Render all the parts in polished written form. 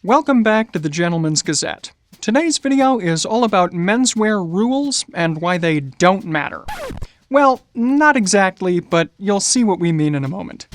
Welcome back to the Gentleman's Gazette. Today's video is all about menswear rules and why they don't matter. Well, not exactly, but you'll see what we mean in a moment.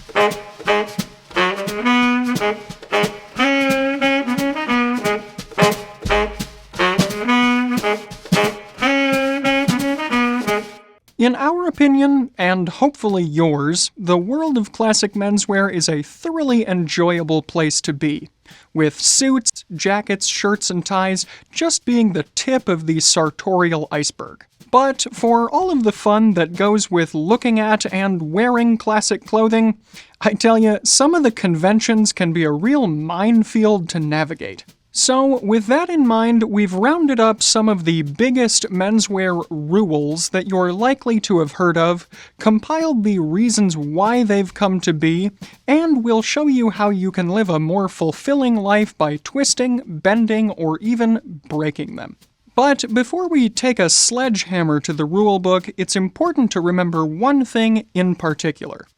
In our opinion, and hopefully yours, the world of classic menswear is a thoroughly enjoyable place to be, with suits, jackets, shirts, and ties just being the tip of the sartorial iceberg. But for all of the fun that goes with looking at and wearing classic clothing, I tell you, some of the conventions can be a real minefield to navigate. So, with that in mind, we've rounded up some of the biggest menswear rules that you're likely to have heard of, compiled the reasons why they've come to be, and we'll show you how you can live a more fulfilling life by twisting, bending, or even breaking them. But before we take a sledgehammer to the rulebook, it's important to remember one thing in particular.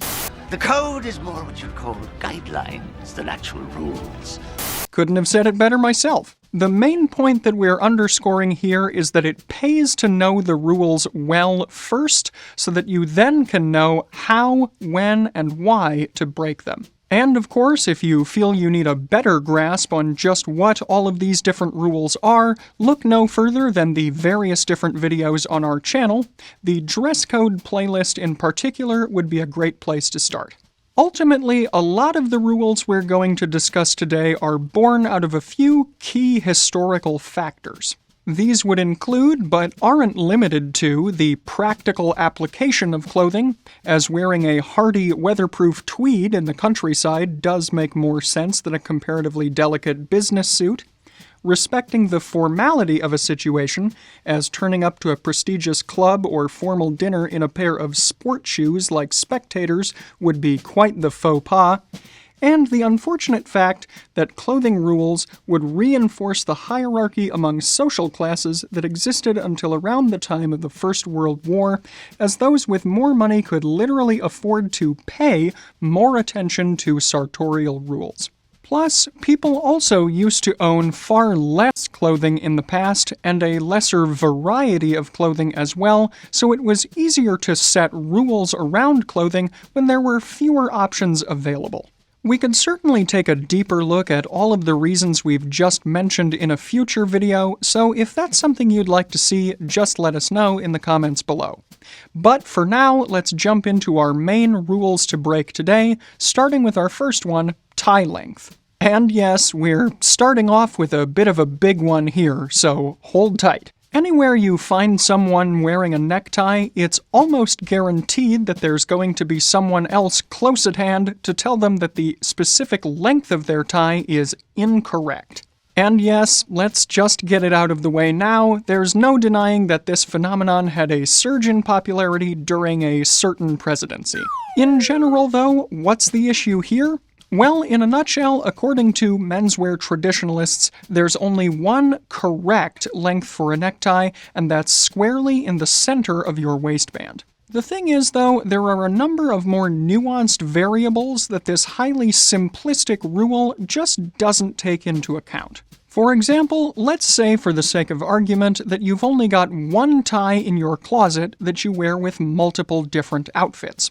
The code is more what you'd call guidelines than actual rules. Couldn't have said it better myself. The main point that we're underscoring here is that it pays to know the rules well first, so that you then can know how, when, and why to break them. And of course, if you feel you need a better grasp on just what all of these different rules are, look no further than the various different videos on our channel. The dress code playlist in particular would be a great place to start. Ultimately, a lot of the rules we're going to discuss today are born out of a few key historical factors. These would include, but aren't limited to, the practical application of clothing, as wearing a hardy, weatherproof tweed in the countryside does make more sense than a comparatively delicate business suit, respecting the formality of a situation, as turning up to a prestigious club or formal dinner in a pair of sport shoes like spectators would be quite the faux pas, and the unfortunate fact that clothing rules would reinforce the hierarchy among social classes that existed until around the time of the First World War, as those with more money could literally afford to pay more attention to sartorial rules. Plus, people also used to own far less clothing in the past, and a lesser variety of clothing as well, so it was easier to set rules around clothing when there were fewer options available. We could certainly take a deeper look at all of the reasons we've just mentioned in a future video, so if that's something you'd like to see, just let us know in the comments below. But for now, let's jump into our main rules to break today, starting with our first one, tie length. And yes, we're starting off with a bit of a big one here, so hold tight. Anywhere you find someone wearing a necktie, it's almost guaranteed that there's going to be someone else close at hand to tell them that the specific length of their tie is incorrect. And yes, let's just get it out of the way now, there's no denying that this phenomenon had a surge in popularity during a certain presidency. In general, though, what's the issue here? Well, in a nutshell, according to menswear traditionalists, there's only one correct length for a necktie, and that's squarely in the center of your waistband. The thing is, though, there are a number of more nuanced variables that this highly simplistic rule just doesn't take into account. For example, let's say, for the sake of argument, that you've only got one tie in your closet that you wear with multiple different outfits.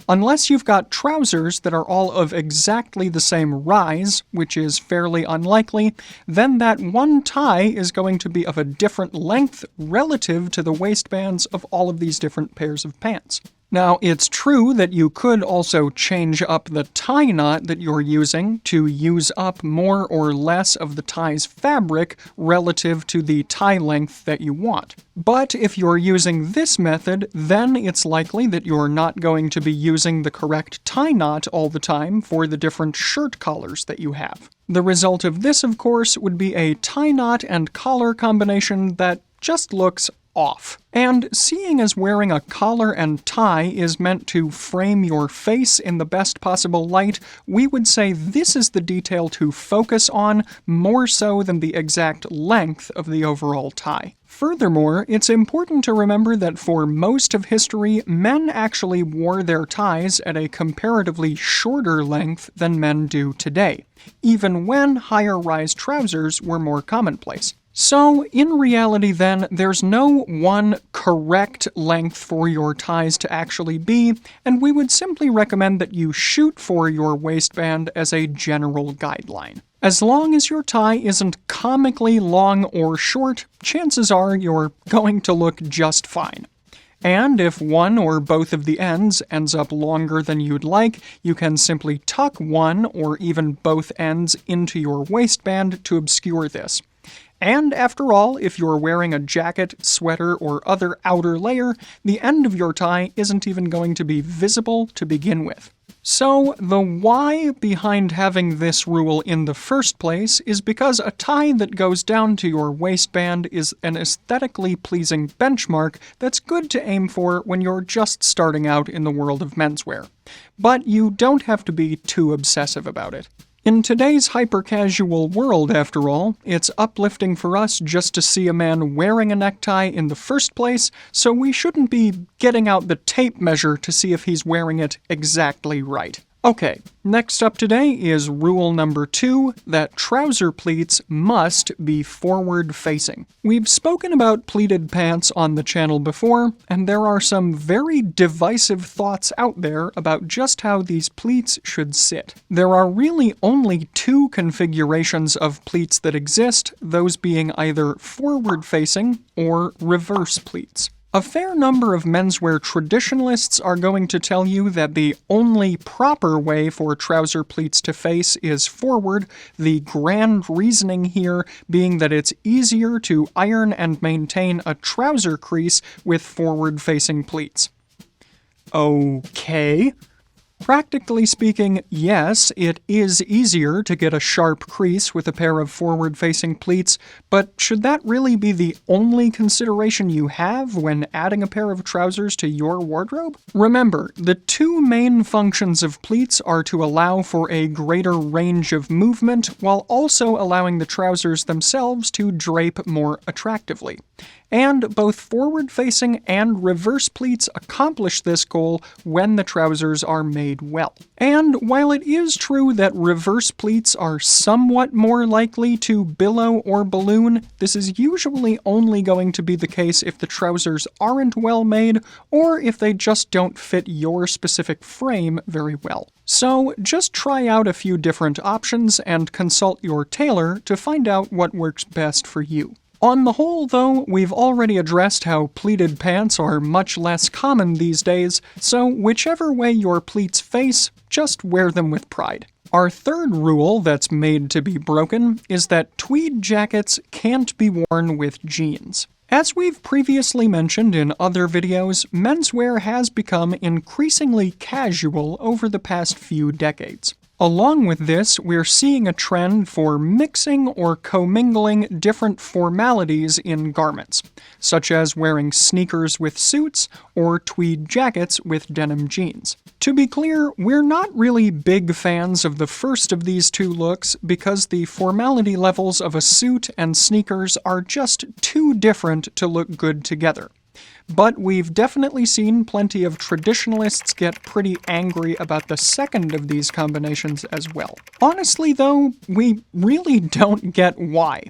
Unless you've got trousers that are all of exactly the same rise, which is fairly unlikely, then that one tie is going to be of a different length relative to the waistbands of all of these different pairs of pants. Now, it's true that you could also change up the tie knot that you're using to use up more or less of the tie's fabric relative to the tie length that you want. But if you're using this method, then it's likely that you're not going to be using the correct tie knot all the time for the different shirt collars that you have. The result of this, of course, would be a tie knot and collar combination that just looks off. And seeing as wearing a collar and tie is meant to frame your face in the best possible light, we would say this is the detail to focus on more so than the exact length of the overall tie. Furthermore, it's important to remember that for most of history, men actually wore their ties at a comparatively shorter length than men do today, even when higher-rise trousers were more commonplace. So, in reality then, there's no one correct length for your ties to actually be, and we would simply recommend that you shoot for your waistband as a general guideline. As long as your tie isn't comically long or short, chances are you're going to look just fine. And if one or both of the ends ends up longer than you'd like, you can simply tuck one or even both ends into your waistband to obscure this. And after all, if you're wearing a jacket, sweater, or other outer layer, the end of your tie isn't even going to be visible to begin with. So, the why behind having this rule in the first place is because a tie that goes down to your waistband is an aesthetically pleasing benchmark that's good to aim for when you're just starting out in the world of menswear. But you don't have to be too obsessive about it. In today's hyper-casual world, after all, it's uplifting for us just to see a man wearing a necktie in the first place, so we shouldn't be getting out the tape measure to see if he's wearing it exactly right. Okay, next up today is rule number 2, that trouser pleats must be forward-facing. We've spoken about pleated pants on the channel before, and there are some very divisive thoughts out there about just how these pleats should sit. There are really only 2 configurations of pleats that exist, those being either forward-facing or reverse pleats. A fair number of menswear traditionalists are going to tell you that the only proper way for trouser pleats to face is forward, the grand reasoning here being that it's easier to iron and maintain a trouser crease with forward-facing pleats. Okay. Practically speaking, yes, it is easier to get a sharp crease with a pair of forward-facing pleats, but should that really be the only consideration you have when adding a pair of trousers to your wardrobe? Remember, the 2 main functions of pleats are to allow for a greater range of movement while also allowing the trousers themselves to drape more attractively. And both forward-facing and reverse pleats accomplish this goal when the trousers are made well. And while it is true that reverse pleats are somewhat more likely to billow or balloon, this is usually only going to be the case if the trousers aren't well made or if they just don't fit your specific frame very well. So just try out a few different options and consult your tailor to find out what works best for you. On the whole, though, we've already addressed how pleated pants are much less common these days, so whichever way your pleats face, just wear them with pride. Our third rule that's made to be broken is that tweed jackets can't be worn with jeans. As we've previously mentioned in other videos, menswear has become increasingly casual over the past few decades. Along with this, we're seeing a trend for mixing or commingling different formalities in garments, such as wearing sneakers with suits or tweed jackets with denim jeans. To be clear, we're not really big fans of the first of these 2 looks because the formality levels of a suit and sneakers are just too different to look good together. But we've definitely seen plenty of traditionalists get pretty angry about the second of these combinations as well. Honestly, though, we really don't get why.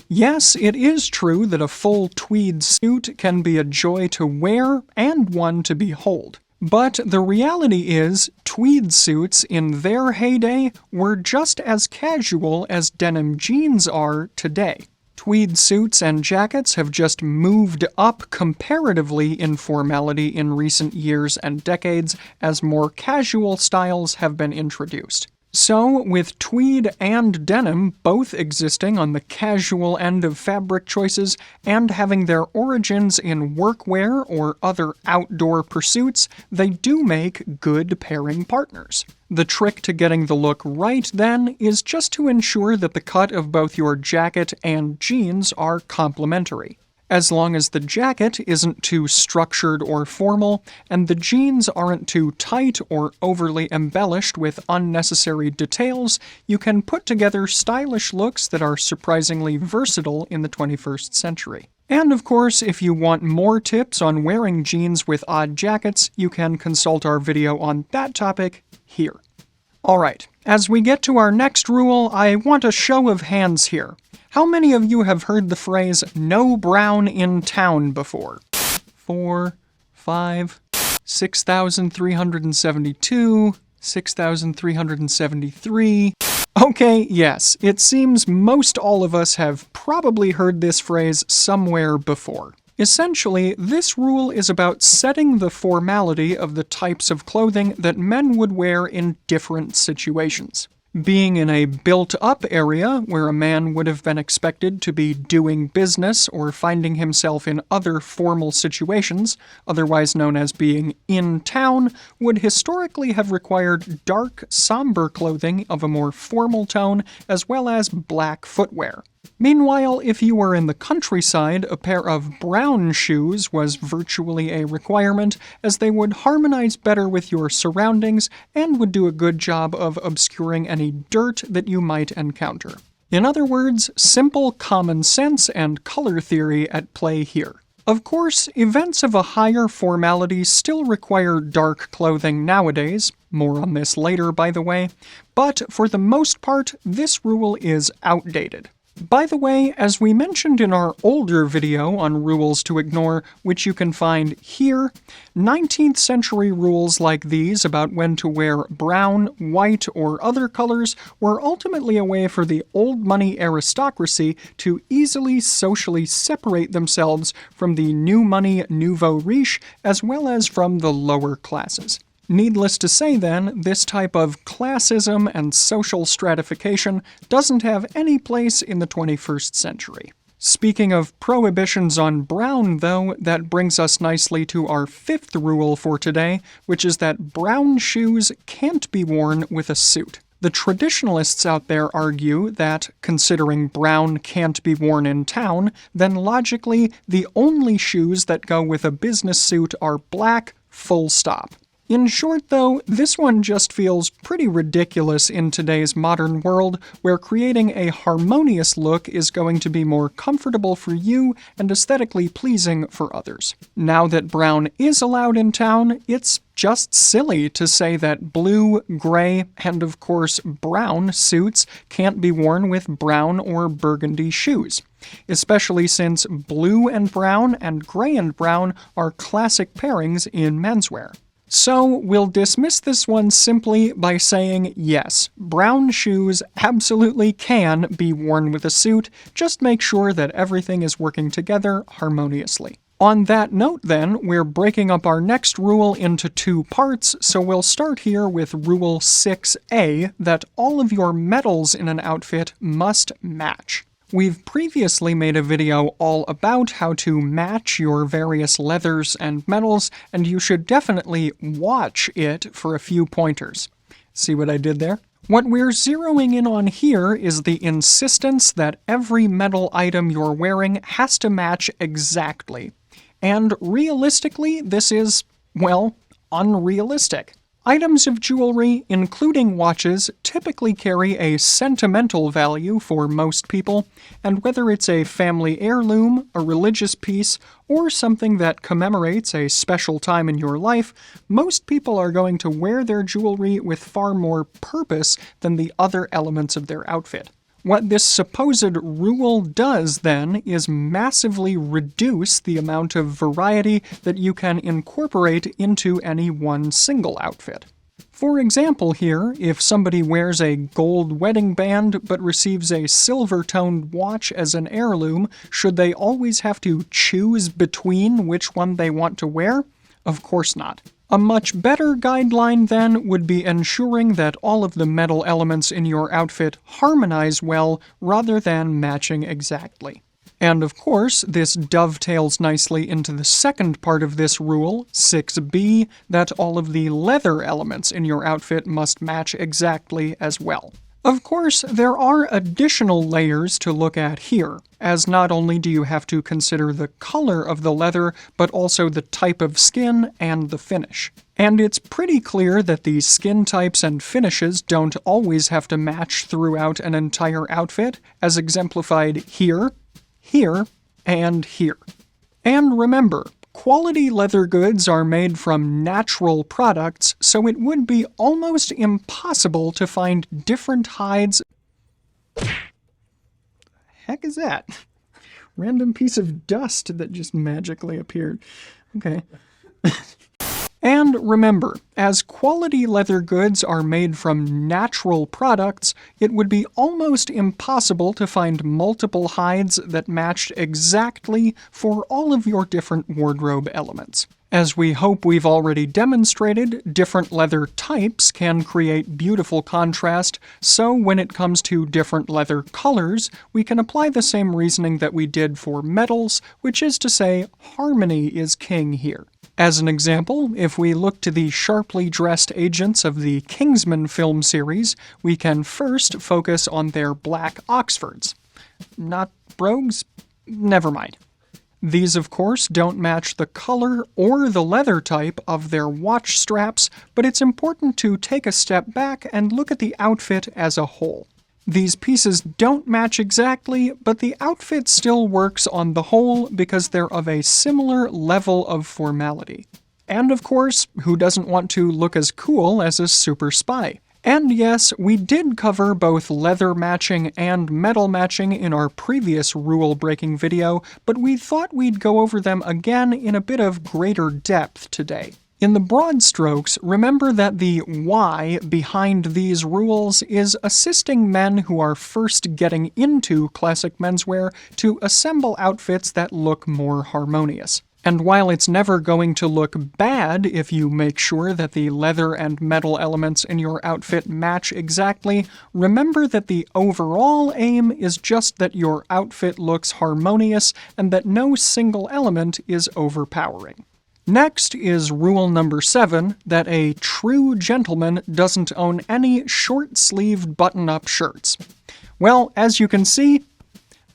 Yes, it is true that a full tweed suit can be a joy to wear and one to behold. But the reality is, tweed suits in their heyday were just as casual as denim jeans are today. Tweed suits and jackets have just moved up comparatively in formality in recent years and decades as more casual styles have been introduced. So, with tweed and denim both existing on the casual end of fabric choices and having their origins in workwear or other outdoor pursuits, they do make good pairing partners. The trick to getting the look right, then, is just to ensure that the cut of both your jacket and jeans are complementary. As long as the jacket isn't too structured or formal, and the jeans aren't too tight or overly embellished with unnecessary details, you can put together stylish looks that are surprisingly versatile in the 21st century. And of course, if you want more tips on wearing jeans with odd jackets, you can consult our video on that topic here. Alright, as we get to our next rule, I want a show of hands here. How many of you have heard the phrase, "no brown in town" before? 4, 5, 6,372, 6,373... Okay, yes, it seems most all of us have probably heard this phrase somewhere before. Essentially, this rule is about setting the formality of the types of clothing that men would wear in different situations. Being in a built-up area, where a man would have been expected to be doing business or finding himself in other formal situations, otherwise known as being in town, would historically have required dark, somber clothing of a more formal tone, as well as black footwear. Meanwhile, if you were in the countryside, a pair of brown shoes was virtually a requirement, as they would harmonize better with your surroundings and would do a good job of obscuring any dirt that you might encounter. In other words, simple common sense and color theory at play here. Of course, events of a higher formality still require dark clothing nowadays, more on this later by the way, but for the most part, this rule is outdated. By the way, as we mentioned in our older video on rules to ignore, which you can find here, 19th century rules like these about when to wear brown, white, or other colors were ultimately a way for the old money aristocracy to easily socially separate themselves from the new money nouveau riche as well as from the lower classes. Needless to say then, this type of classism and social stratification doesn't have any place in the 21st century. Speaking of prohibitions on brown, though, that brings us nicely to our fifth rule for today, which is that brown shoes can't be worn with a suit. The traditionalists out there argue that, considering brown can't be worn in town, then logically, the only shoes that go with a business suit are black, full stop. In short, though, this one just feels pretty ridiculous in today's modern world, where creating a harmonious look is going to be more comfortable for you and aesthetically pleasing for others. Now that brown is allowed in town, it's just silly to say that blue, gray, and of course brown suits can't be worn with brown or burgundy shoes. Especially since blue and brown and gray and brown are classic pairings in menswear. So, we'll dismiss this one simply by saying yes, brown shoes absolutely can be worn with a suit, just make sure that everything is working together harmoniously. On that note then, we're breaking up our next rule into two parts, so we'll start here with Rule 6A, that all of your metals in an outfit must match. We've previously made a video all about how to match your various leathers and metals, and you should definitely watch it for a few pointers. See what I did there? What we're zeroing in on here is the insistence that every metal item you're wearing has to match exactly. And realistically, this is, well, unrealistic. Items of jewelry, including watches, typically carry a sentimental value for most people, and whether it's a family heirloom, a religious piece, or something that commemorates a special time in your life, most people are going to wear their jewelry with far more purpose than the other elements of their outfit. What this supposed rule does, then, is massively reduce the amount of variety that you can incorporate into any one single outfit. For example here, if somebody wears a gold wedding band but receives a silver-toned watch as an heirloom, should they always have to choose between which one they want to wear? Of course not. A much better guideline, then, would be ensuring that all of the metal elements in your outfit harmonize well rather than matching exactly. And of course, this dovetails nicely into the second part of this rule, 6B, that all of the leather elements in your outfit must match exactly as well. Of course, there are additional layers to look at here, as not only do you have to consider the color of the leather, but also the type of skin and the finish. And it's pretty clear that the skin types and finishes don't always have to match throughout an entire outfit, as exemplified here, here, and here. And remember, quality leather goods are made from natural products, so it would be almost impossible to find different hides. The heck is that? Random piece of dust that just magically appeared. Okay. And remember, as quality leather goods are made from natural products, it would be almost impossible to find multiple hides that matched exactly for all of your different wardrobe elements. As we hope we've already demonstrated, different leather types can create beautiful contrast, so when it comes to different leather colors, we can apply the same reasoning that we did for metals, which is to say, harmony is king here. As an example, if we look to the sharply dressed agents of the Kingsman film series, we can first focus on their black Oxfords. Not brogues? Never mind. These, of course, don't match the color or the leather type of their watch straps, but it's important to take a step back and look at the outfit as a whole. These pieces don't match exactly, but the outfit still works on the whole because they're of a similar level of formality. And of course, who doesn't want to look as cool as a super spy? And yes, we did cover both leather matching and metal matching in our previous rule-breaking video, but we thought we'd go over them again in a bit of greater depth today. In the broad strokes, remember that the why behind these rules is assisting men who are first getting into classic menswear to assemble outfits that look more harmonious. And while it's never going to look bad if you make sure that the leather and metal elements in your outfit match exactly, remember that the overall aim is just that your outfit looks harmonious and that no single element is overpowering. Next is rule number 7, that a true gentleman doesn't own any short-sleeved button-up shirts. Well, as you can see,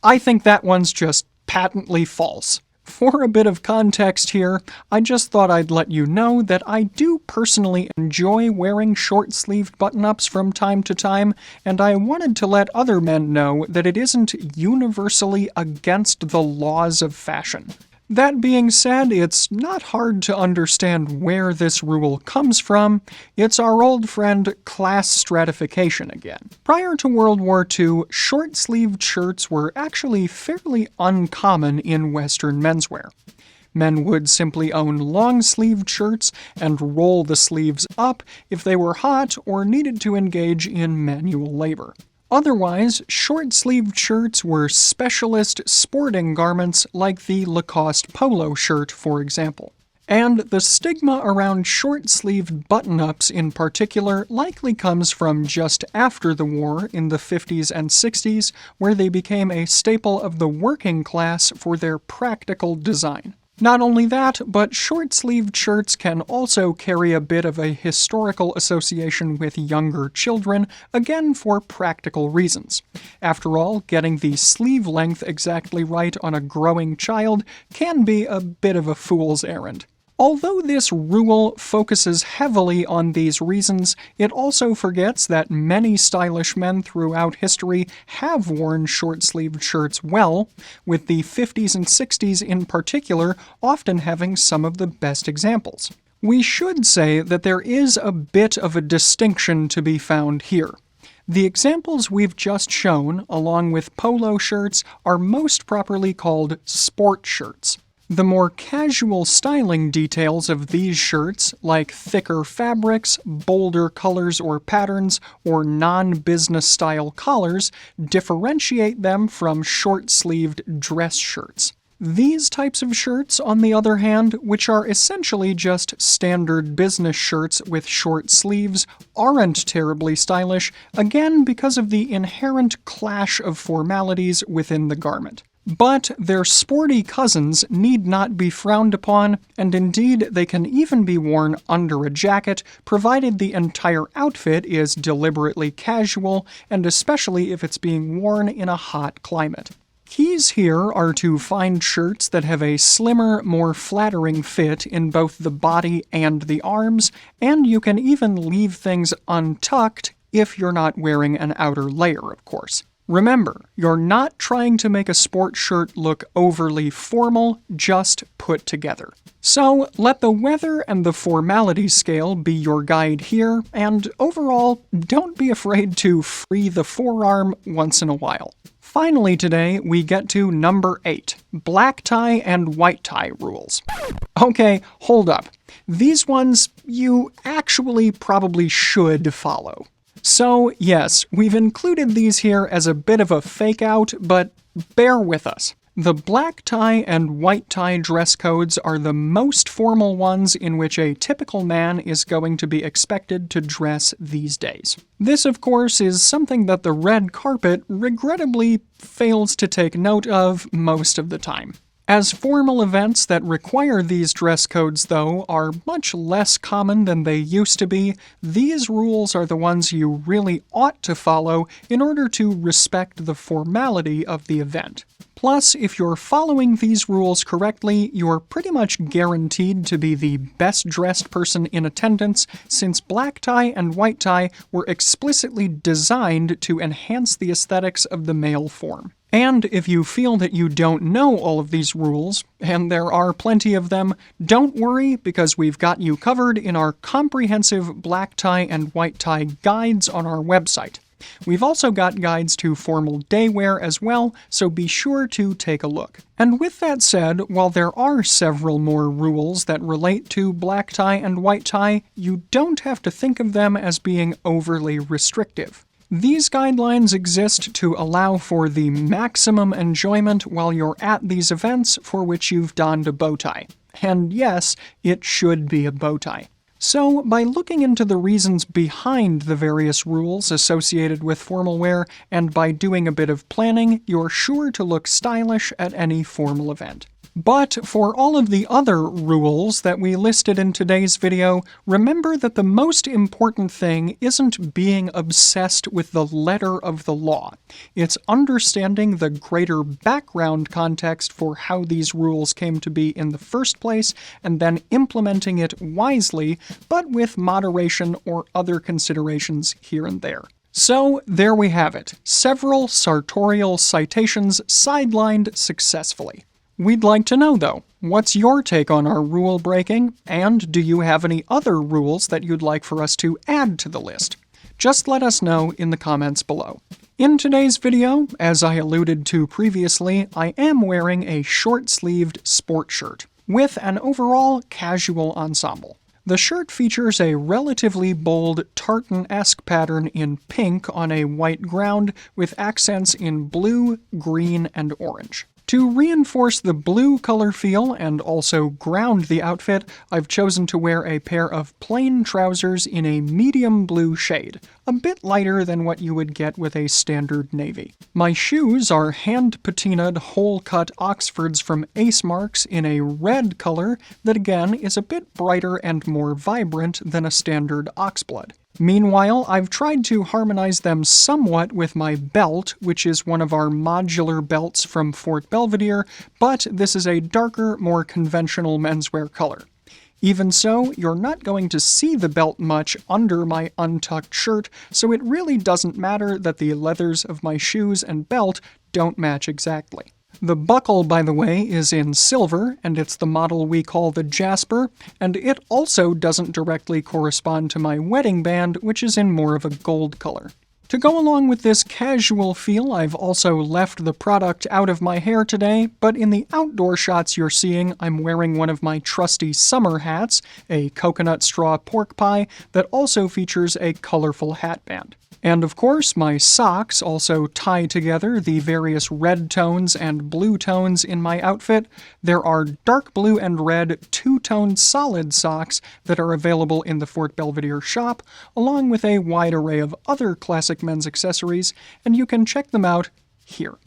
I think that one's just patently false. For a bit of context here, I just thought I'd let you know that I do personally enjoy wearing short-sleeved button-ups from time to time, and I wanted to let other men know that it isn't universally against the laws of fashion. That being said, it's not hard to understand where this rule comes from. It's our old friend class stratification again. Prior to World War II, short-sleeved shirts were actually fairly uncommon in Western menswear. Men would simply own long-sleeved shirts and roll the sleeves up if they were hot or needed to engage in manual labor. Otherwise, short-sleeved shirts were specialist sporting garments like the Lacoste polo shirt, for example. And the stigma around short-sleeved button-ups in particular likely comes from just after the war in the 50s and 60s, where they became a staple of the working class for their practical design. Not only that, but short-sleeved shirts can also carry a bit of a historical association with younger children, again for practical reasons. After all, getting the sleeve length exactly right on a growing child can be a bit of a fool's errand. Although this rule focuses heavily on these reasons, it also forgets that many stylish men throughout history have worn short-sleeved shirts well, with the 50s and 60s in particular often having some of the best examples. We should say that there is a bit of a distinction to be found here. The examples we've just shown, along with polo shirts, are most properly called sport shirts. The more casual styling details of these shirts, like thicker fabrics, bolder colors or patterns, or non-business style collars, differentiate them from short-sleeved dress shirts. These types of shirts, on the other hand, which are essentially just standard business shirts with short sleeves, aren't terribly stylish, again because of the inherent clash of formalities within the garment. But their sporty cousins need not be frowned upon, and indeed they can even be worn under a jacket, provided the entire outfit is deliberately casual, and especially if it's being worn in a hot climate. Keys here are to find shirts that have a slimmer, more flattering fit in both the body and the arms, and you can even leave things untucked if you're not wearing an outer layer, of course. Remember, you're not trying to make a sports shirt look overly formal, just put together. So, let the weather and the formality scale be your guide here, and overall, don't be afraid to free the forearm once in a while. Finally today, we get to number 8, black tie and white tie rules. Okay, hold up. These ones you actually probably should follow. So, yes, we've included these here as a bit of a fake-out, but bear with us. The black tie and white tie dress codes are the most formal ones in which a typical man is going to be expected to dress these days. This, of course, is something that the red carpet regrettably fails to take note of most of the time. As formal events that require these dress codes, though, are much less common than they used to be, these rules are the ones you really ought to follow in order to respect the formality of the event. Plus, if you're following these rules correctly, you're pretty much guaranteed to be the best-dressed person in attendance, since black tie and white tie were explicitly designed to enhance the aesthetics of the male form. And if you feel that you don't know all of these rules, and there are plenty of them, don't worry, because we've got you covered in our comprehensive black tie and white tie guides on our website. We've also got guides to formal day wear as well, so be sure to take a look. And with that said, while there are several more rules that relate to black tie and white tie, you don't have to think of them as being overly restrictive. These guidelines exist to allow for the maximum enjoyment while you're at these events for which you've donned a bow tie. And yes, it should be a bow tie. So, by looking into the reasons behind the various rules associated with formal wear, and by doing a bit of planning, you're sure to look stylish at any formal event. But for all of the other rules that we listed in today's video, remember that the most important thing isn't being obsessed with the letter of the law. It's understanding the greater background context for how these rules came to be in the first place, and then implementing it wisely, but with moderation or other considerations here and there. So, there we have it. Several sartorial citations sidelined successfully. We'd like to know, though, what's your take on our rule breaking, and do you have any other rules that you'd like for us to add to the list? Just let us know in the comments below. In today's video, as I alluded to previously, I am wearing a short-sleeved sport shirt with an overall casual ensemble. The shirt features a relatively bold tartan-esque pattern in pink on a white ground with accents in blue, green, and orange. To reinforce the blue color feel and also ground the outfit, I've chosen to wear a pair of plain trousers in a medium blue shade, a bit lighter than what you would get with a standard navy. My shoes are hand-patinaed hole-cut Oxfords from Ace Marks in a red color that again is a bit brighter and more vibrant than a standard oxblood. Meanwhile, I've tried to harmonize them somewhat with my belt, which is one of our modular belts from Fort Belvedere, but this is a darker, more conventional menswear color. Even so, you're not going to see the belt much under my untucked shirt, so it really doesn't matter that the leathers of my shoes and belt don't match exactly. The buckle, by the way, is in silver, and it's the model we call the Jasper, and it also doesn't directly correspond to my wedding band, which is in more of a gold color. To go along with this casual feel, I've also left the product out of my hair today, but in the outdoor shots you're seeing, I'm wearing one of my trusty summer hats, a coconut straw pork pie, that also features a colorful hatband. And of course, my socks also tie together the various red tones and blue tones in my outfit. There are dark blue and red two-tone solid socks that are available in the Fort Belvedere shop, along with a wide array of other classic men's accessories, and you can check them out here.